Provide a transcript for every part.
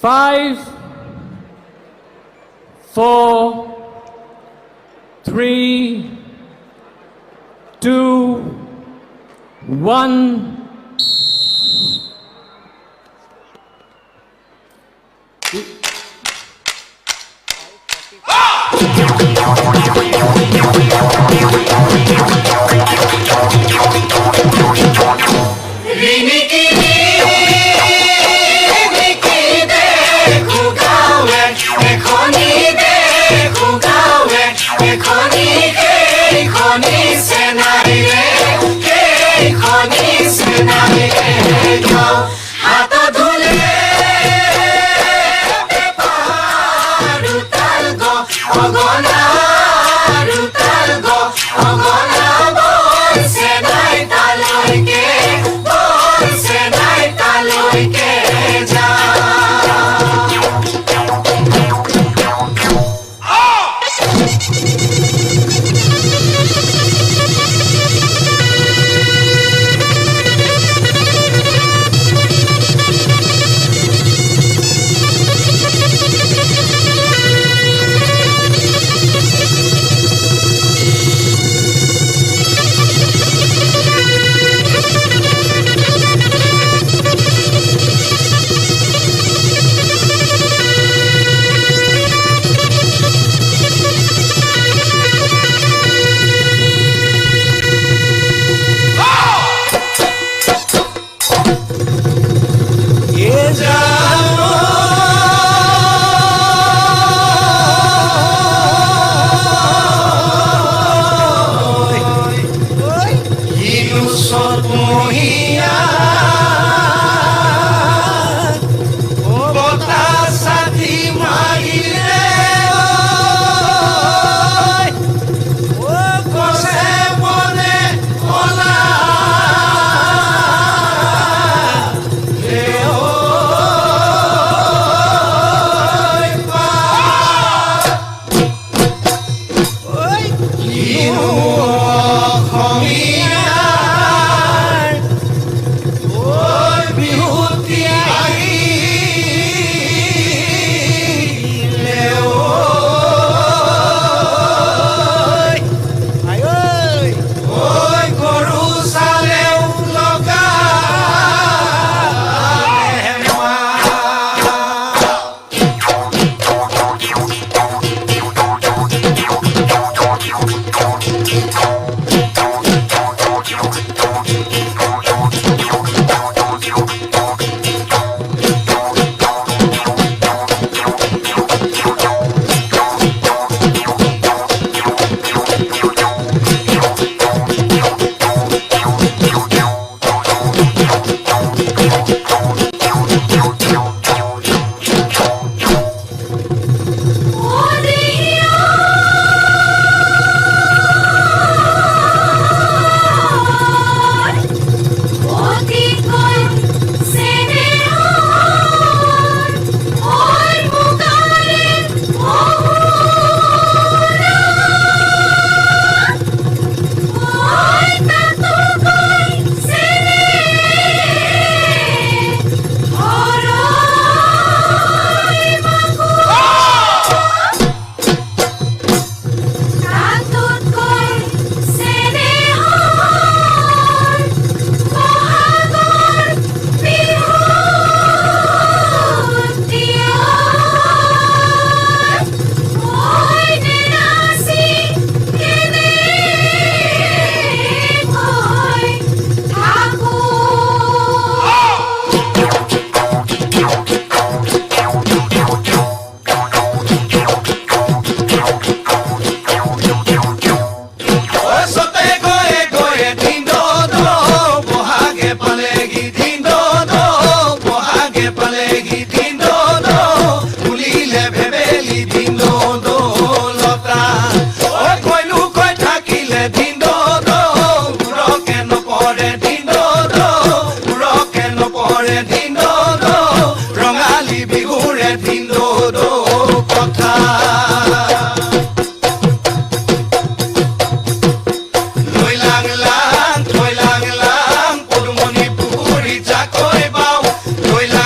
5, 4, 3, 2, 1.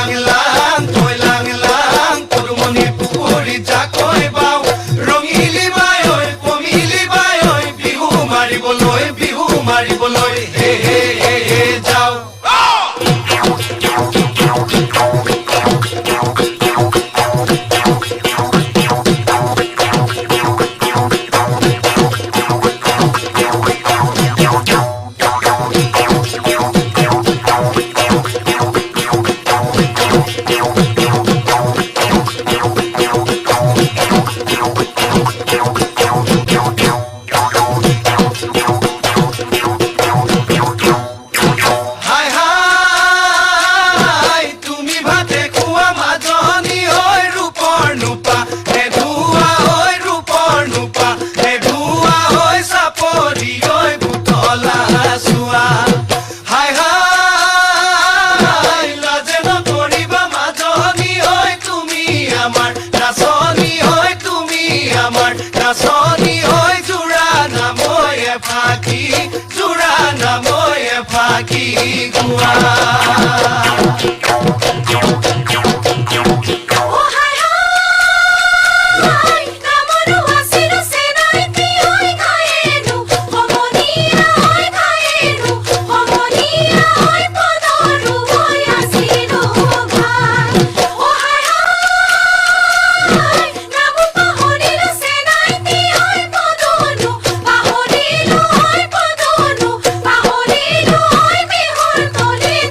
Lang,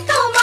Tomar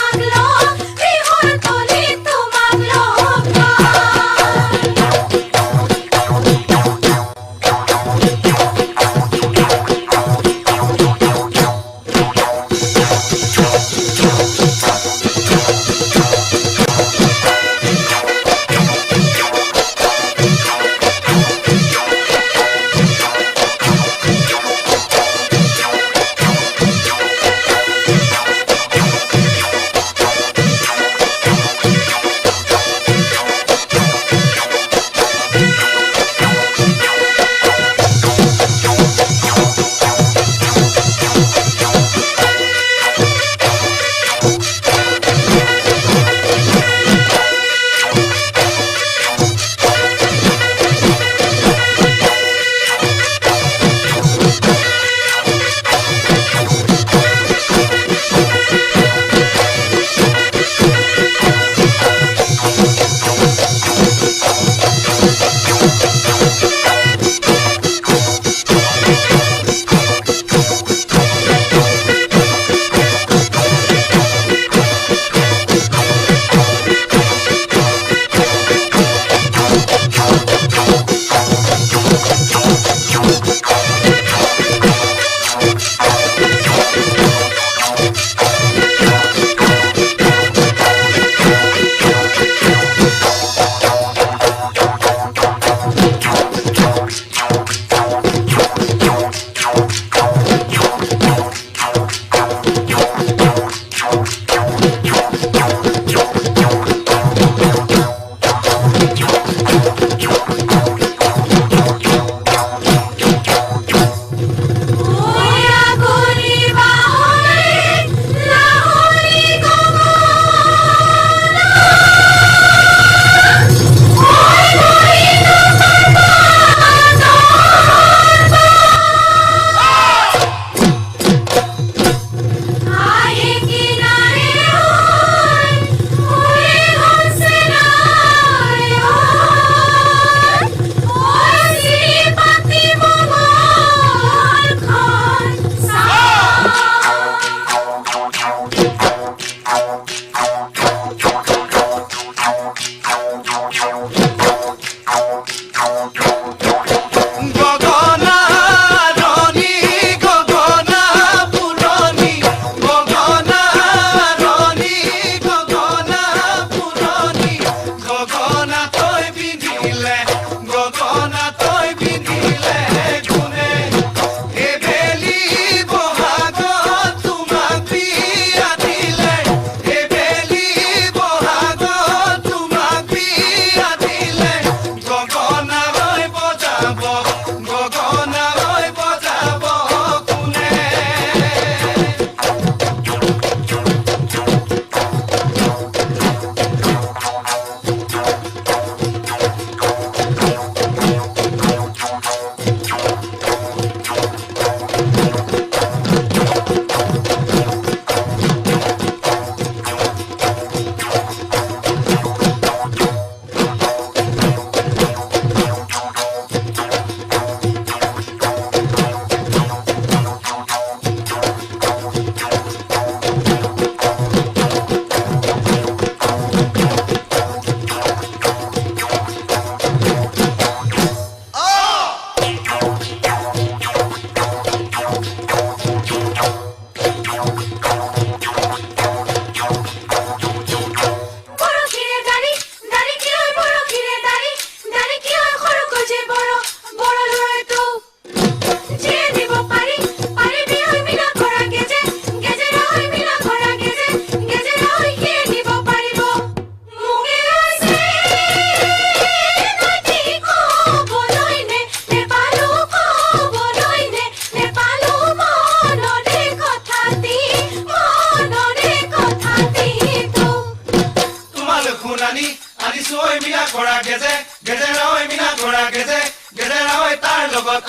আনিছো ঐ মিনা কৰা গেজে গেজেৰা ঐ মিনা কৰা গেজে গেজেৰা ঐ তাৰ লগত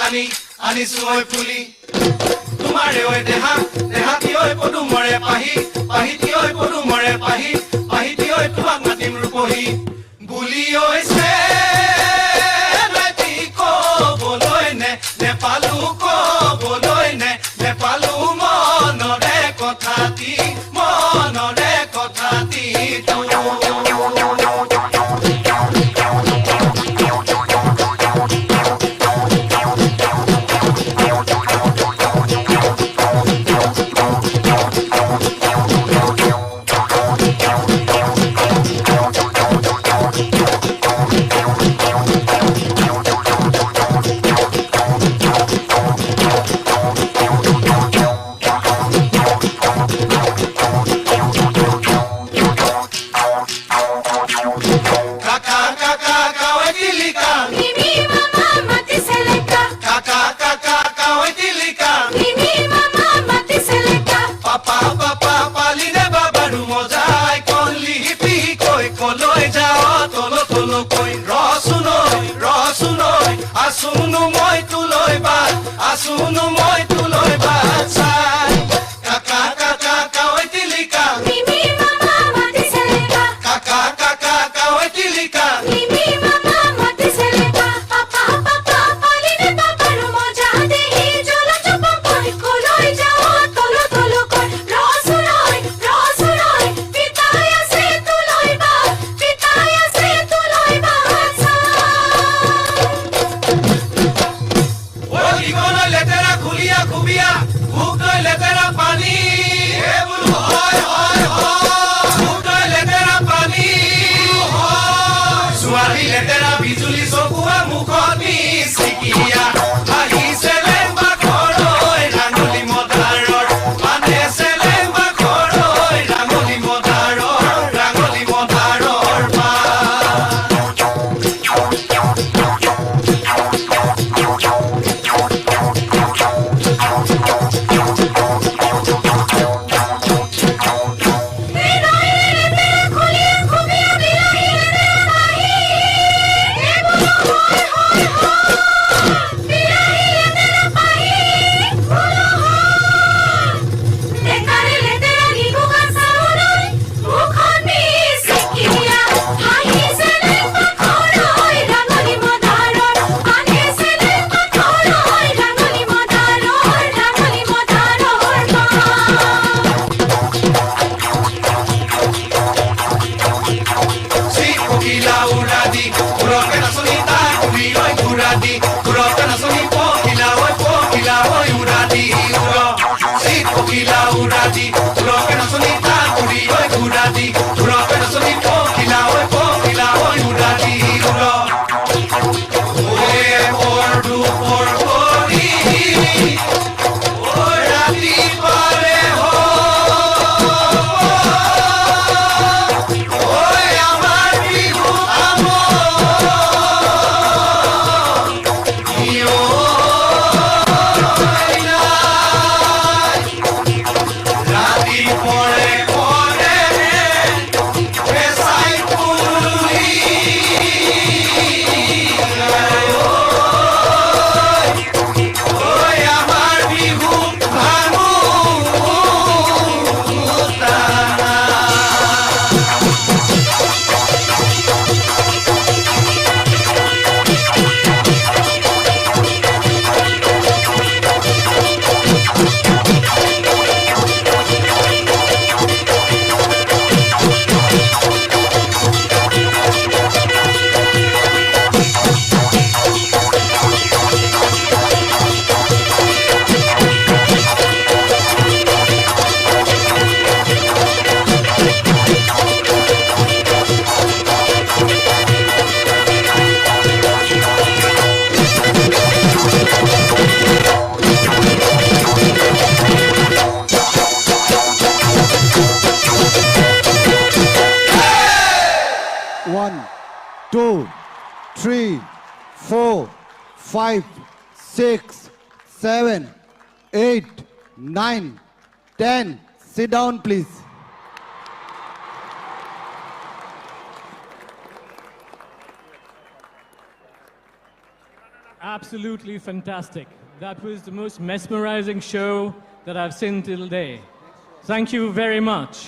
আনিছো ঐ ফুলি তোমাৰে ঐ দেহা দেহাতি ঐ পদুমৰে পাহি পাহিতি ঐ পদুমৰে পাহি পাহিতি ঐ তোমাক মাতিম ৰূপহী বুলি ঐছে ক'বলৈ নেপালো ক'বলৈ নেপালো মনৰে কথাটি Asuno moi tu loi batsai kaka kaka kawai tilika mimi mama mati seleka kaka kaka kawai tilika mimi mama mati seleka papa papa paline papa rumo jade hi jola chupa koi koloi jao tolo tolo koi rosuroi pitaya se tu loi batsai লেতেৰা খুলিয়া খুবিয়া ভোক তই লেতেৰা পানী হে বুলু হয় হয় হয় ভোক তই লেতেৰা পানী হয় ছোৱালী লেতেৰা বিজুলী চকুৱা মুখত মিচিকিয়া আহিছে লেম্বা ঘৰৈ ৰাঙলী মদাৰৰ মানে চেলেম্বা ঘৰৈ ৰাঙলী মদাৰৰ two, three, four, 5, 6, 7, 8, 9, 10. Sit down, please. Absolutely fantastic. That was the most mesmerizing show that I've seen till today. Thank you very much.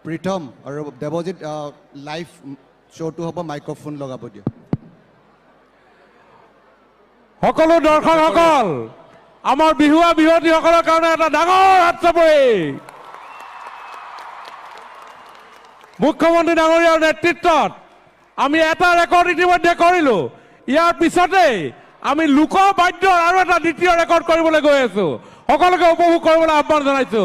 Pritam আৰু দেৱজিৎ লাইভ শ্ব'টো হ'ব মাইক্ৰফোন লগাব দিয়ক সকলো দৰ্শকসকল আমাৰ বিহুৱা বিহুৱতীসকলৰ কাৰণে এটা ডাঙৰ হাত চাপৰি মুখ্যমন্ত্ৰী ডাঙৰীয়াৰ নেতৃত্বত আমি এটা ৰেকৰ্ড ইতিমধ্যে কৰিলো ইয়াৰ পিছতে আমি লোক বাদ্যৰ আৰু এটা দ্বিতীয় ৰেকৰ্ড কৰিবলৈ গৈ আছো সকলোকে উপভোগ কৰিবলৈ আহ্বান জনাইছো